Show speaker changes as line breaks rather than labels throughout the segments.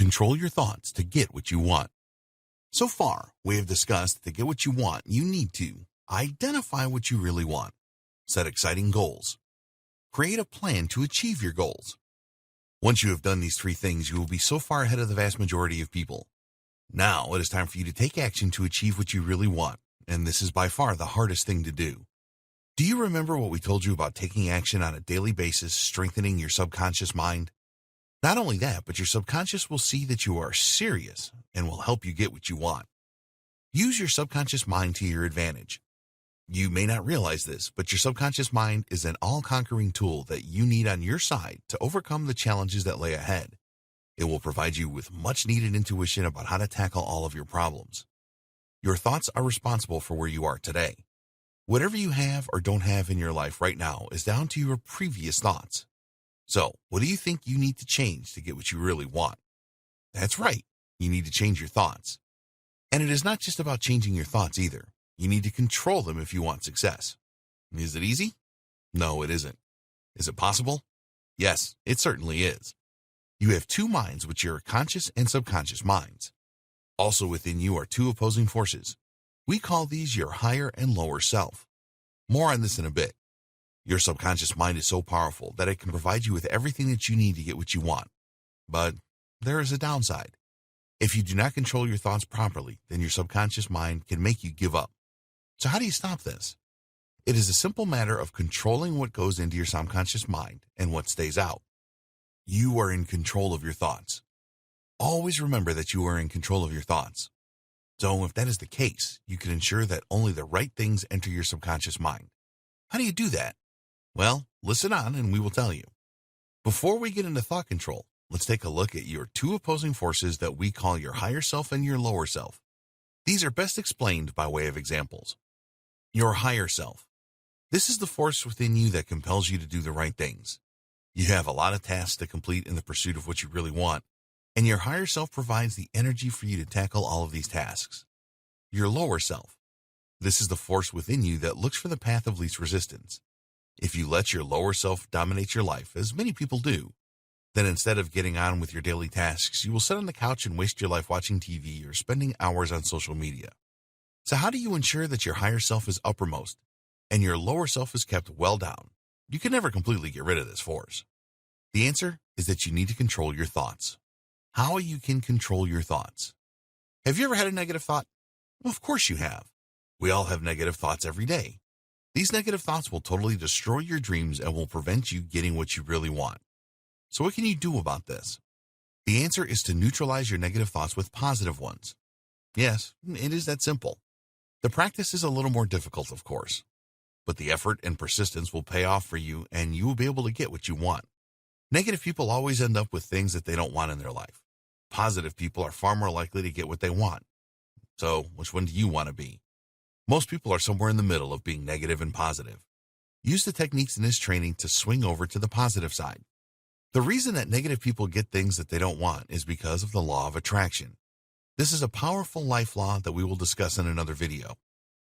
Control your thoughts to get what you want. So far, we have discussed that to get what you want, you need to identify what you really want, set exciting goals, create a plan to achieve your goals. Once you have done these three things, you will be so far ahead of the vast majority of people. Now it is time for you to take action to achieve what you really want, and this is by far the hardest thing to do. Do you remember what we told you about taking action on a daily basis, strengthening your subconscious mind? Not only that, but your subconscious will see that you are serious and will help you get what you want. Use your subconscious mind to your advantage. You may not realize this, but your subconscious mind is an all-conquering tool that you need on your side to overcome the challenges that lay ahead. It will provide you with much-needed intuition about how to tackle all of your problems. Your thoughts are responsible for where you are today. Whatever you have or don't have in your life right now is down to your previous thoughts. So, what do you think you need to change to get what you really want? That's right, you need to change your thoughts. And it is not just about changing your thoughts either. You need to control them if you want success. Is it easy? No, it isn't. Is it possible? Yes, it certainly is. You have two minds, which are your conscious and subconscious minds. Also within you are two opposing forces. We call these your higher and lower self. More on this in a bit. Your subconscious mind is so powerful that it can provide you with everything that you need to get what you want. But there is a downside. If you do not control your thoughts properly, then your subconscious mind can make you give up. So how do you stop this? It is a simple matter of controlling what goes into your subconscious mind and what stays out. You are in control of your thoughts. Always remember that you are in control of your thoughts. So if that is the case, you can ensure that only the right things enter your subconscious mind. How do you do that? Well, listen on and we will tell you. Before we get into thought control, let's take a look at your two opposing forces that we call your higher self and your lower self. These are best explained by way of examples. Your higher self. This is the force within you that compels you to do the right things. You have a lot of tasks to complete in the pursuit of what you really want, and your higher self provides the energy for you to tackle all of these tasks. Your lower self. This is the force within you that looks for the path of least resistance. If you let your lower self dominate your life, as many people do, then instead of getting on with your daily tasks, you will sit on the couch and waste your life watching TV or spending hours on social media. So how do you ensure that your higher self is uppermost and your lower self is kept well down? You can never completely get rid of this force. The answer is that you need to control your thoughts. How you can control your thoughts? Have you ever had a negative thought? Well, of course you have. We all have negative thoughts every day. These negative thoughts will totally destroy your dreams and will prevent you getting what you really want. So what can you do about this? The answer is to neutralize your negative thoughts with positive ones. Yes, it is that simple. The practice is a little more difficult, of course, but the effort and persistence will pay off for you and you will be able to get what you want. Negative people always end up with things that they don't want in their life. Positive people are far more likely to get what they want. So, which one do you want to be? Most people are somewhere in the middle of being negative and positive. Use the techniques in this training to swing over to the positive side. The reason that negative people get things that they don't want is because of the law of attraction. This is a powerful life law that we will discuss in another video.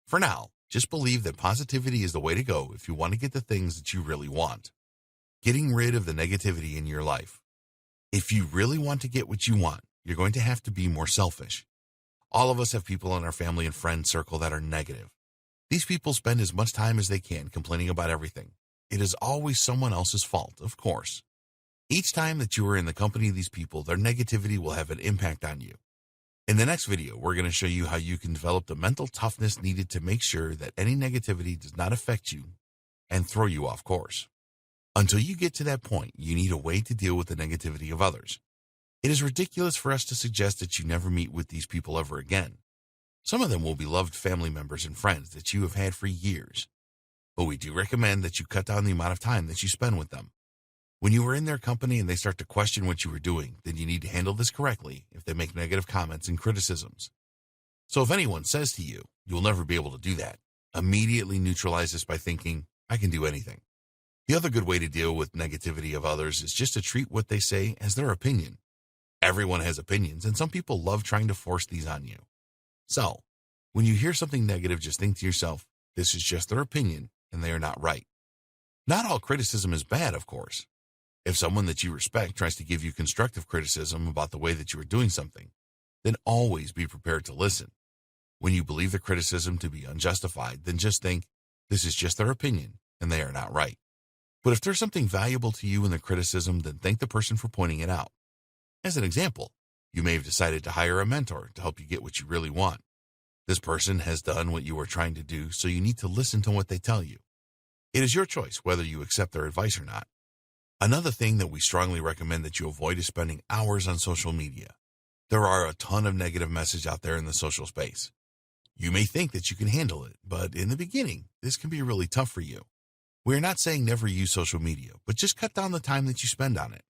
For now, just believe that positivity is the way to go if you want to get the things that you really want. Getting rid of the negativity in your life. If you really want to get what you want, you're going to have to be more selfish. All of us have people in our family and friend circle that are negative. These people spend as much time as they can complaining about everything. It is always someone else's fault, of course. Each time that you are in the company of these people, their negativity will have an impact on you. In the next video, we're going to show you how you can develop the mental toughness needed to make sure that any negativity does not affect you and throw you off course. Until you get to that point, you need a way to deal with the negativity of others. It is ridiculous for us to suggest that you never meet with these people ever again. Some of them will be loved family members and friends that you have had for years. But we do recommend that you cut down the amount of time that you spend with them. When you are in their company and they start to question what you are doing, then you need to handle this correctly if they make negative comments and criticisms. So if anyone says to you, you'll never be able to do that, immediately neutralize this by thinking, I can do anything. The other good way to deal with negativity of others is just to treat what they say as their opinion. Everyone has opinions, and some people love trying to force these on you. So, when you hear something negative, just think to yourself, this is just their opinion, and they are not right. Not all criticism is bad, of course. If someone that you respect tries to give you constructive criticism about the way that you are doing something, then always be prepared to listen. When you believe the criticism to be unjustified, then just think, this is just their opinion and they are not right. But if there's something valuable to you in the criticism, then thank the person for pointing it out. As an example, you may have decided to hire a mentor to help you get what you really want. This person has done what you are trying to do, so you need to listen to what they tell you. It is your choice whether you accept their advice or not. Another thing that we strongly recommend that you avoid is spending hours on social media. There are a ton of negative message out there in the social space. You may think that you can handle it, but in the beginning, this can be really tough for you. We are not saying never use social media, but just cut down the time that you spend on it.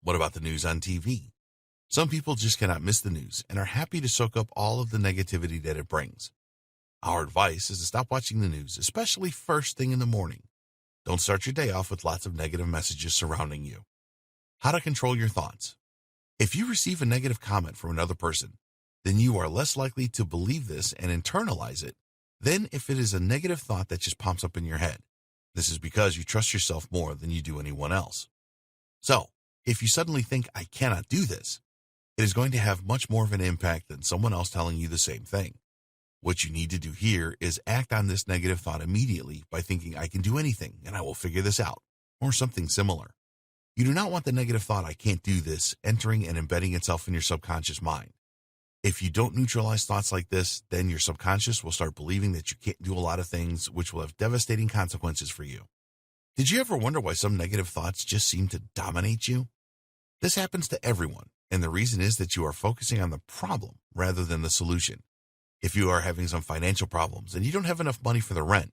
What about the news on TV? Some people just cannot miss the news and are happy to soak up all of the negativity that it brings. Our advice is to stop watching the news, especially first thing in the morning. Don't start your day off with lots of negative messages surrounding you. How to control your thoughts. If you receive a negative comment from another person, then you are less likely to believe this and internalize it than if it is a negative thought that just pops up in your head. This is because you trust yourself more than you do anyone else. So, if you suddenly think, I cannot do this, it is going to have much more of an impact than someone else telling you the same thing. What you need to do here is act on this negative thought immediately by thinking, I can do anything and I will figure this out, or something similar. You do not want the negative thought, I can't do this, entering and embedding itself in your subconscious mind. If you don't neutralize thoughts like this, then your subconscious will start believing that you can't do a lot of things, which will have devastating consequences for you. Did you ever wonder why some negative thoughts just seem to dominate you? This happens to everyone, and the reason is that you are focusing on the problem rather than the solution. If you are having some financial problems and you don't have enough money for the rent,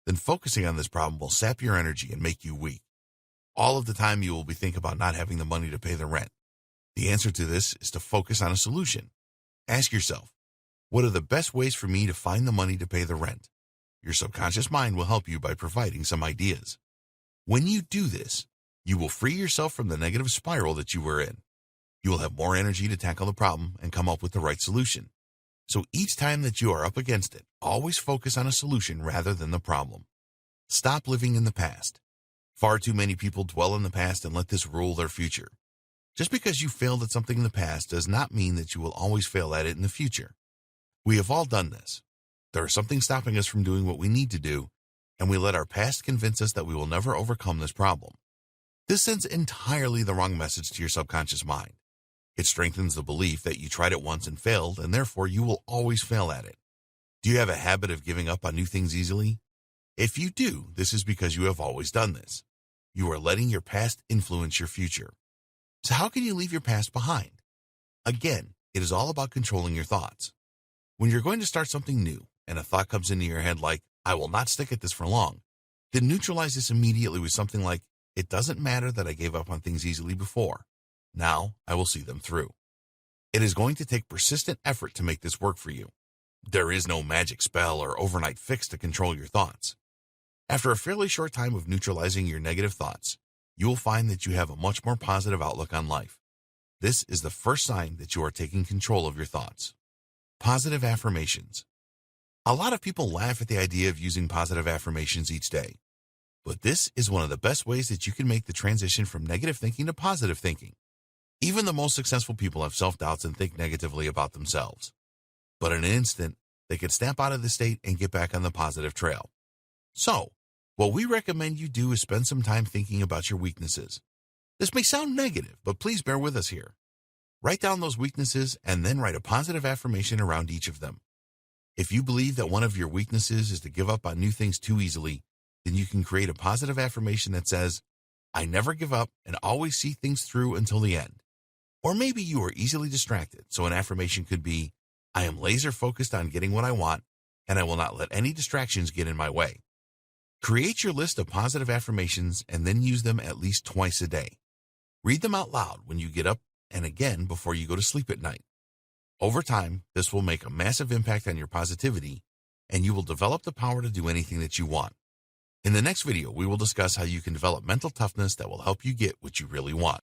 then focusing on this problem will sap your energy and make you weak. All of the time you will be thinking about not having the money to pay the rent. The answer to this is to focus on a solution. Ask yourself, what are the best ways for me to find the money to pay the rent? Your subconscious mind will help you by providing some ideas. When you do this, you will free yourself from the negative spiral that you were in. You will have more energy to tackle the problem and come up with the right solution. So each time that you are up against it, always focus on a solution rather than the problem. Stop living in the past. Far too many people dwell in the past and let this rule their future. Just because you failed at something in the past does not mean that you will always fail at it in the future. We have all done this. There is something stopping us from doing what we need to do, and we let our past convince us that we will never overcome this problem. This sends entirely the wrong message to your subconscious mind. It strengthens the belief that you tried it once and failed, and therefore you will always fail at it. Do you have a habit of giving up on new things easily? If you do, this is because you have always done this. You are letting your past influence your future. So how can you leave your past behind? Again, it is all about controlling your thoughts. When you're going to start something new and a thought comes into your head like, I will not stick at this for long, then neutralize this immediately with something like, it doesn't matter that I gave up on things easily before. Now I will see them through. It is going to take persistent effort to make this work for you. There is no magic spell or overnight fix to control your thoughts. After a fairly short time of neutralizing your negative thoughts, you will find that you have a much more positive outlook on life. This is the first sign that you are taking control of your thoughts. Positive affirmations. A lot of people laugh at the idea of using positive affirmations each day. But this is one of the best ways that you can make the transition from negative thinking to positive thinking. Even the most successful people have self-doubts and think negatively about themselves. But in an instant, they can snap out of the state and get back on the positive trail. So, what we recommend you do is spend some time thinking about your weaknesses. This may sound negative, but please bear with us here. Write down those weaknesses and then write a positive affirmation around each of them. If you believe that one of your weaknesses is to give up on new things too easily, then you can create a positive affirmation that says, I never give up and always see things through until the end. Or maybe you are easily distracted, so an affirmation could be, I am laser focused on getting what I want, and I will not let any distractions get in my way. Create your list of positive affirmations and then use them at least twice a day. Read them out loud when you get up and again before you go to sleep at night. Over time, this will make a massive impact on your positivity, and you will develop the power to do anything that you want. In the next video, we will discuss how you can develop mental toughness that will help you get what you really want.